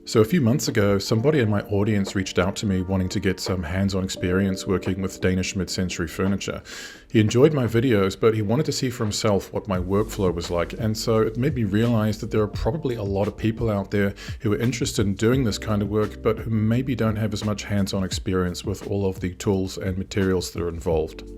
So a few months ago, somebody in my audience reached out to me wanting to get some hands-on experience working with Danish mid-century furniture. He enjoyed my videos, but he wanted to see for himself what my workflow was like, and so it made me realize that there are probably a lot of people out there who are interested in doing this kind of work, but who maybe don't have as much hands-on experience with all of the tools and materials that are involved.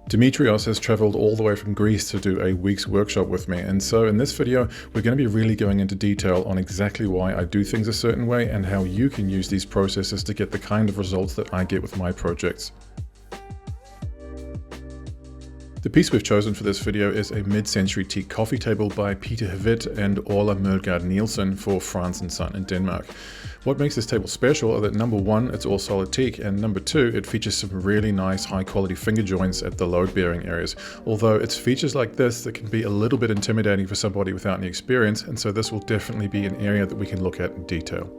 Dimitrios has traveled all the way from Greece to do a week's workshop with me, and so in this video we're going to be really going into detail on exactly why I do things a certain way and how you can use these processes to get the kind of results that I get with my projects. The piece we've chosen for this video is a mid-century teak coffee table by Hvidt and Orla Mølgaard-Nielsen for France & Son in Denmark. What makes this table special are that number one, it's all solid teak, and number two, it features some really nice high quality finger joints at the load bearing areas. Although it's features like this that can be a little bit intimidating for somebody without any experience, and so this will definitely be an area that we can look at in detail.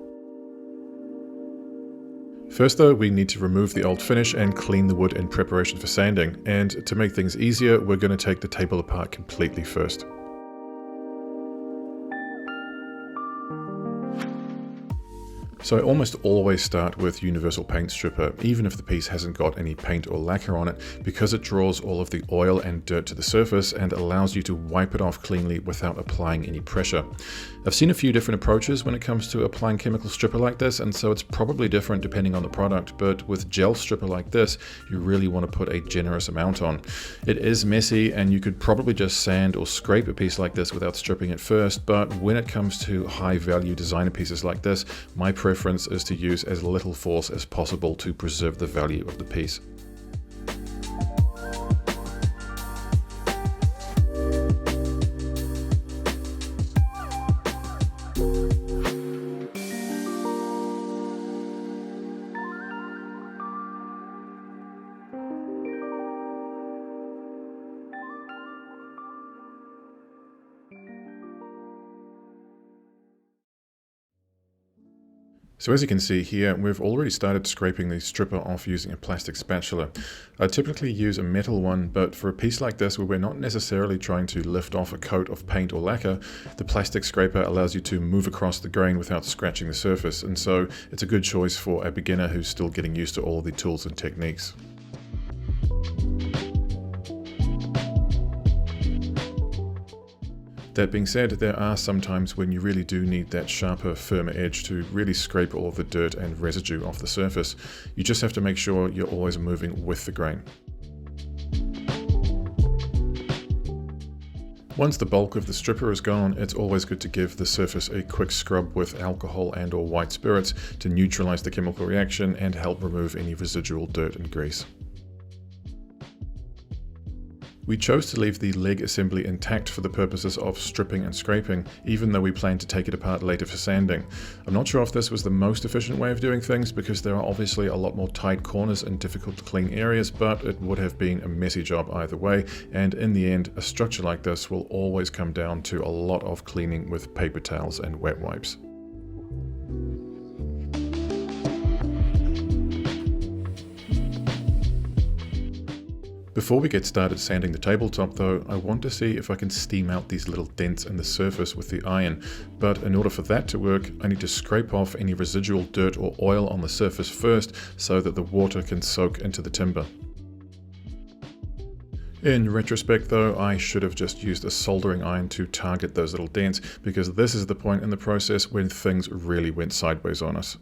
First though, we need to remove the old finish and clean the wood in preparation for sanding. And to make things easier, we're going to take the table apart completely first. So I almost always start with universal paint stripper, even if the piece hasn't got any paint or lacquer on it, because it draws all of the oil and dirt to the surface and allows you to wipe it off cleanly without applying any pressure. I've seen a few different approaches when it comes to applying chemical stripper like this, and so it's probably different depending on the product, but with gel stripper like this, you really want to put a generous amount on. It is messy and you could probably just sand or scrape a piece like this without stripping it first, but when it comes to high value designer pieces like this, my preference is to use as little force as possible to preserve the value of the piece. So as you can see here, we've already started scraping the stripper off using a plastic spatula. I typically use a metal one, but for a piece like this where we're not necessarily trying to lift off a coat of paint or lacquer, the plastic scraper allows you to move across the grain without scratching the surface, and so it's a good choice for a beginner who's still getting used to all of the tools and techniques. That being said, there are some times when you really do need that sharper, firmer edge to really scrape all of the dirt and residue off the surface. You just have to make sure you're always moving with the grain. Once the bulk of the stripper is gone, it's always good to give the surface a quick scrub with alcohol and or white spirits to neutralize the chemical reaction and help remove any residual dirt and grease. We chose to leave the leg assembly intact for the purposes of stripping and scraping, even though we plan to take it apart later for sanding. I'm not sure if this was the most efficient way of doing things, because there are obviously a lot more tight corners and difficult to clean areas, but it would have been a messy job either way, and in the end, a structure like this will always come down to a lot of cleaning with paper towels and wet wipes. Before we get started sanding the tabletop though, I want to see if I can steam out these little dents in the surface with the iron, but in order for that to work, I need to scrape off any residual dirt or oil on the surface first so that the water can soak into the timber. In retrospect though, I should have just used a soldering iron to target those little dents, because this is the point in the process when things really went sideways on us.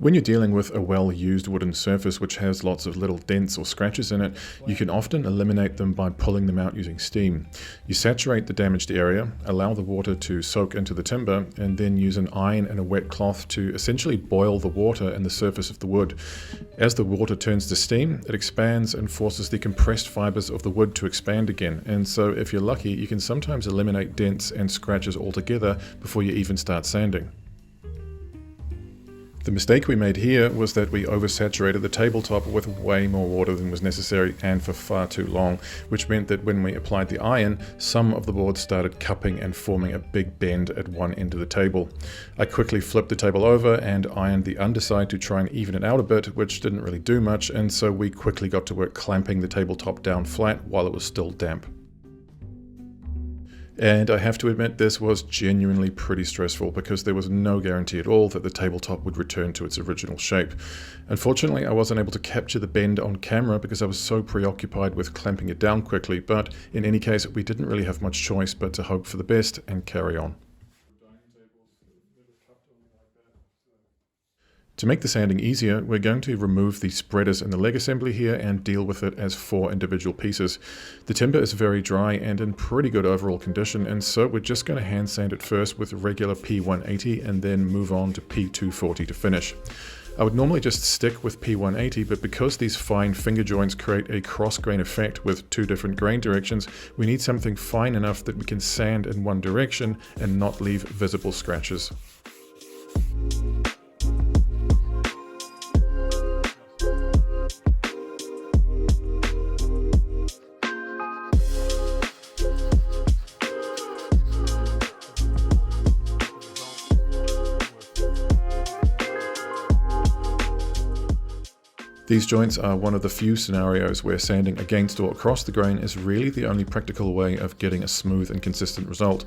When you're dealing with a well-used wooden surface which has lots of little dents or scratches in it, you can often eliminate them by pulling them out using steam. You saturate the damaged area, allow the water to soak into the timber, and then use an iron and a wet cloth to essentially boil the water in the surface of the wood. As the water turns to steam, it expands and forces the compressed fibers of the wood to expand again, and so if you're lucky, you can sometimes eliminate dents and scratches altogether before you even start sanding. The mistake we made here was that we oversaturated the tabletop with way more water than was necessary and for far too long, which meant that when we applied the iron, some of the boards started cupping and forming a big bend at one end of the table. I quickly flipped the table over and ironed the underside to try and even it out a bit, which didn't really do much, and so we quickly got to work clamping the tabletop down flat while it was still damp. And I have to admit this was genuinely pretty stressful because there was no guarantee at all that the tabletop would return to its original shape. Unfortunately, I wasn't able to capture the bend on camera because I was so preoccupied with clamping it down quickly, but in any case we didn't really have much choice but to hope for the best and carry on. To make the sanding easier, we're going to remove the spreaders in the leg assembly here and deal with it as 4 individual pieces. The timber is very dry and in pretty good overall condition, and so we're just going to hand sand it first with regular P180 and then move on to P240 to finish. I would normally just stick with P180, but because these fine finger joints create a cross-grain effect with 2 different grain directions, we need something fine enough that we can sand in one direction and not leave visible scratches. These joints are one of the few scenarios where sanding against or across the grain is really the only practical way of getting a smooth and consistent result.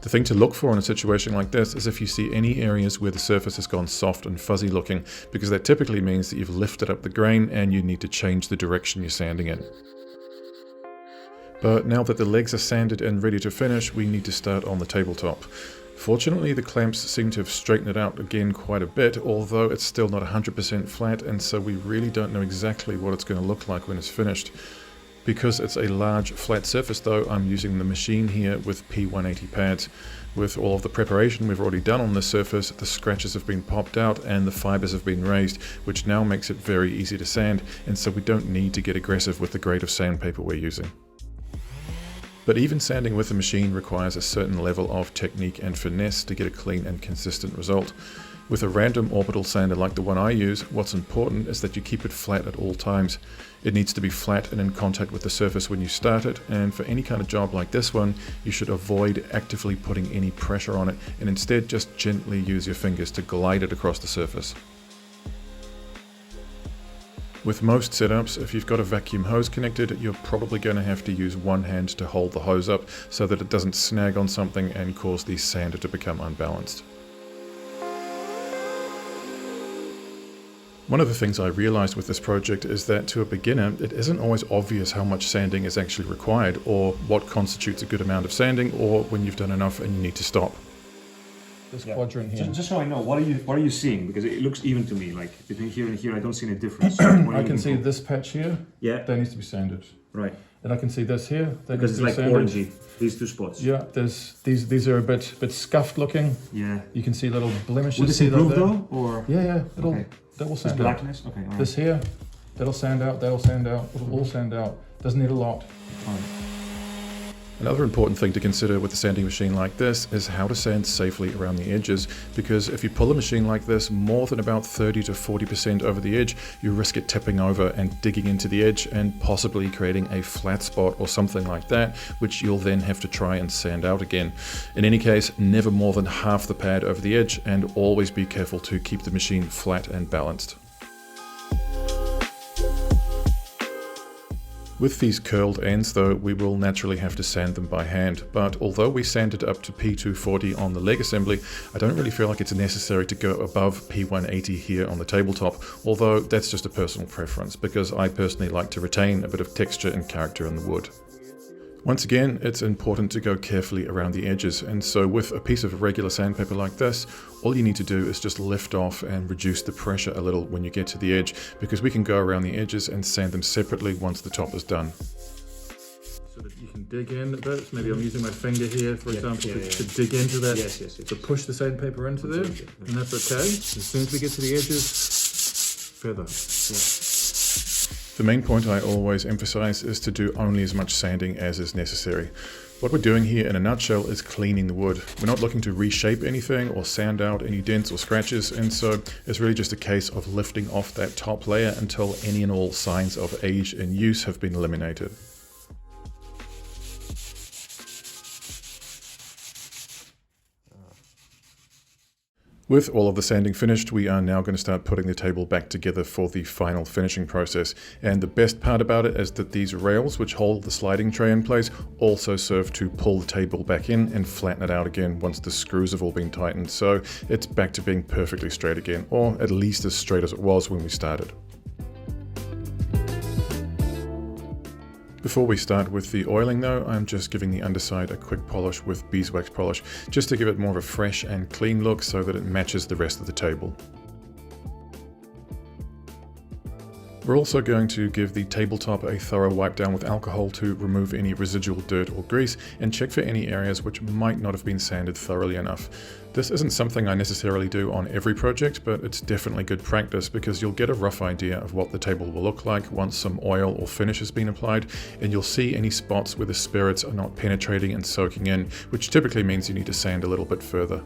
The thing to look for in a situation like this is if you see any areas where the surface has gone soft and fuzzy looking, because that typically means that you've lifted up the grain and you need to change the direction you're sanding in. But now that the legs are sanded and ready to finish, we need to start on the tabletop. Fortunately, the clamps seem to have straightened it out again quite a bit, although it's still not 100% flat, and so we really don't know exactly what it's going to look like when it's finished. Because it's a large flat surface though, I'm using the machine here with P180 pads. With all of the preparation we've already done on this surface, the scratches have been popped out and the fibers have been raised, which now makes it very easy to sand, and so we don't need to get aggressive with the grade of sandpaper we're using. But even sanding with a machine requires a certain level of technique and finesse to get a clean and consistent result. With a random orbital sander like the one I use, what's important is that you keep it flat at all times. It needs to be flat and in contact with the surface when you start it, and for any kind of job like this one, you should avoid actively putting any pressure on it and instead just gently use your fingers to glide it across the surface. With most setups, if you've got a vacuum hose connected, you're probably going to have to use one hand to hold the hose up so that it doesn't snag on something and cause the sander to become unbalanced. One of the things I realized with this project is that to a beginner, it isn't always obvious how much sanding is actually required, or what constitutes a good amount of sanding, or when you've done enough and you need to stop. This quadrant here. Just so I know, what are you seeing? Because it looks even to me. Like between here and here, I don't see any difference. I can see this patch here. Yeah. That needs to be sanded. Right. And I can see this here. That because it's like orangey. These 2 spots. Yeah. These are a bit scuffed looking. Yeah. You can see little blemishes. Will this improve though, or? Yeah. That will sand out. Blackness. Okay. All right. This here, that'll sand out. That'll sand out. It'll all sand out. Doesn't need a lot. All right. Another important thing to consider with a sanding machine like this is how to sand safely around the edges, because if you pull a machine like this more than about 30 to 40% over the edge, you risk it tipping over and digging into the edge and possibly creating a flat spot or something like that, which you'll then have to try and sand out again. In any case, never more than half the pad over the edge, and always be careful to keep the machine flat and balanced. With these curled ends though, we will naturally have to sand them by hand, but although we sanded up to P240 on the leg assembly, I don't really feel like it's necessary to go above P180 here on the tabletop, although that's just a personal preference, because I personally like to retain a bit of texture and character in the wood. Once again, it's important to go carefully around the edges, and so with a piece of regular sandpaper like this, all you need to do is just lift off and reduce the pressure a little when you get to the edge, because we can go around the edges and sand them separately once the top is done. So that you can dig in a bit. Maybe I'm using my finger here, for example, to dig into that, to push the sandpaper into there, and that's okay. As soon as we get to the edges, feather. The main point I always emphasize is to do only as much sanding as is necessary. What we're doing here in a nutshell is cleaning the wood. We're not looking to reshape anything or sand out any dents or scratches, and so it's really just a case of lifting off that top layer until any and all signs of age and use have been eliminated. With all of the sanding finished, we are now going to start putting the table back together for the final finishing process. And the best part about it is that these rails, which hold the sliding tray in place, also serve to pull the table back in and flatten it out again once the screws have all been tightened. So it's back to being perfectly straight again, or at least as straight as it was when we started. Before we start with the oiling though, I'm just giving the underside a quick polish with beeswax polish, just to give it more of a fresh and clean look so that it matches the rest of the table. We're also going to give the tabletop a thorough wipe down with alcohol to remove any residual dirt or grease and check for any areas which might not have been sanded thoroughly enough. This isn't something I necessarily do on every project, but it's definitely good practice because you'll get a rough idea of what the table will look like once some oil or finish has been applied, and you'll see any spots where the spirits are not penetrating and soaking in, which typically means you need to sand a little bit further.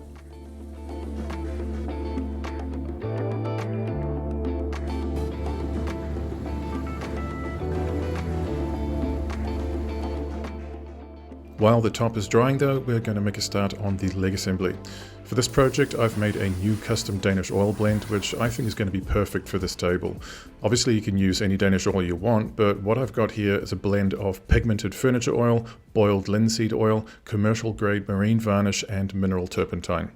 While the top is drying though, we're going to make a start on the leg assembly. For this project, I've made a new custom Danish oil blend, which I think is going to be perfect for this table. Obviously you can use any Danish oil you want, but what I've got here is a blend of pigmented furniture oil, boiled linseed oil, commercial grade marine varnish, and mineral turpentine.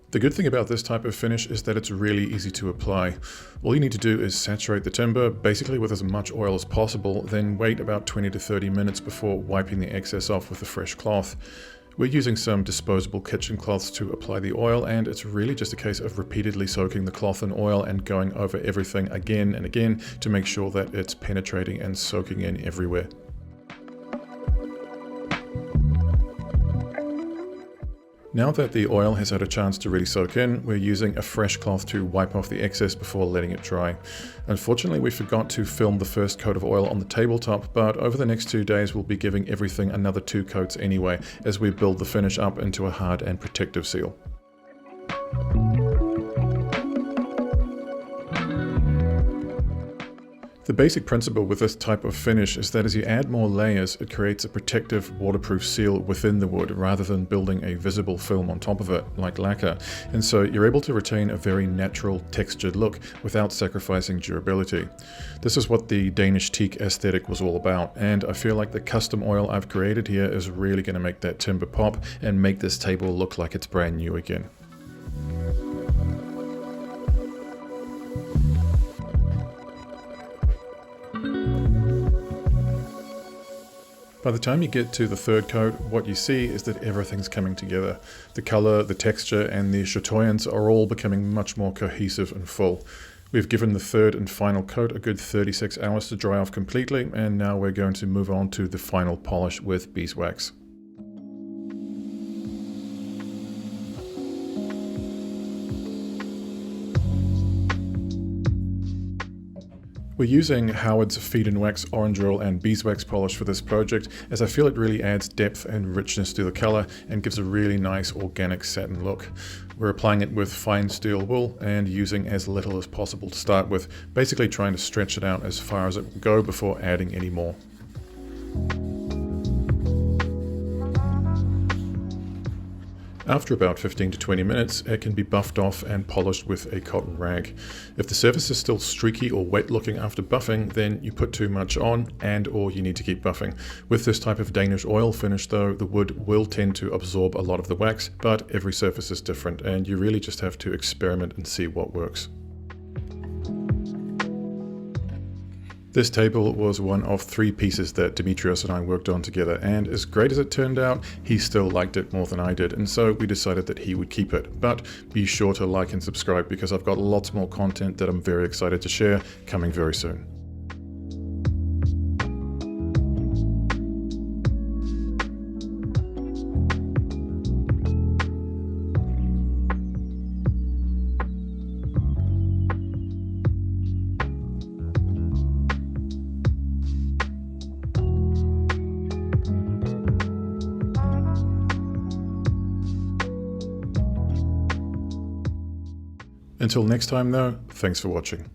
The good thing about this type of finish is that it's really easy to apply. All you need to do is saturate the timber, basically with as much oil as possible, then wait about 20 to 30 minutes before wiping the excess off with a fresh cloth. We're using some disposable kitchen cloths to apply the oil, and it's really just a case of repeatedly soaking the cloth in oil and going over everything again and again to make sure that it's penetrating and soaking in everywhere. Now that the oil has had a chance to really soak in, we're using a fresh cloth to wipe off the excess before letting it dry. Unfortunately, we forgot to film the first coat of oil on the tabletop, but over the next 2 days we'll be giving everything another 2 coats anyway, as we build the finish up into a hard and protective seal. The basic principle with this type of finish is that as you add more layers, it creates a protective, waterproof seal within the wood rather than building a visible film on top of it, like lacquer. And so you're able to retain a very natural, textured look without sacrificing durability. This is what the Danish Teak aesthetic was all about, and I feel like the custom oil I've created here is really going to make that timber pop and make this table look like it's brand new again. By the time you get to the third coat, what you see is that everything's coming together. The color, the texture, and the chatoyance are all becoming much more cohesive and full. We've given the third and final coat a good 36 hours to dry off completely, and now we're going to move on to the final polish with beeswax. We're using Howard's Feed and Wax Orange Oil and Beeswax polish for this project, as I feel it really adds depth and richness to the color and gives a really nice organic satin look. We're applying it with fine steel wool and using as little as possible to start with, basically trying to stretch it out as far as it will go before adding any more. After about 15 to 20 minutes, it can be buffed off and polished with a cotton rag. If the surface is still streaky or wet looking after buffing, then you put too much on or you need to keep buffing. With this type of Danish oil finish though, the wood will tend to absorb a lot of the wax, but every surface is different and you really just have to experiment and see what works. This table was one of 3 pieces that Dimitrios and I worked on together, and as great as it turned out, he still liked it more than I did, and so we decided that he would keep it. But be sure to like and subscribe because I've got lots more content that I'm very excited to share coming very soon. Until next time though, thanks for watching.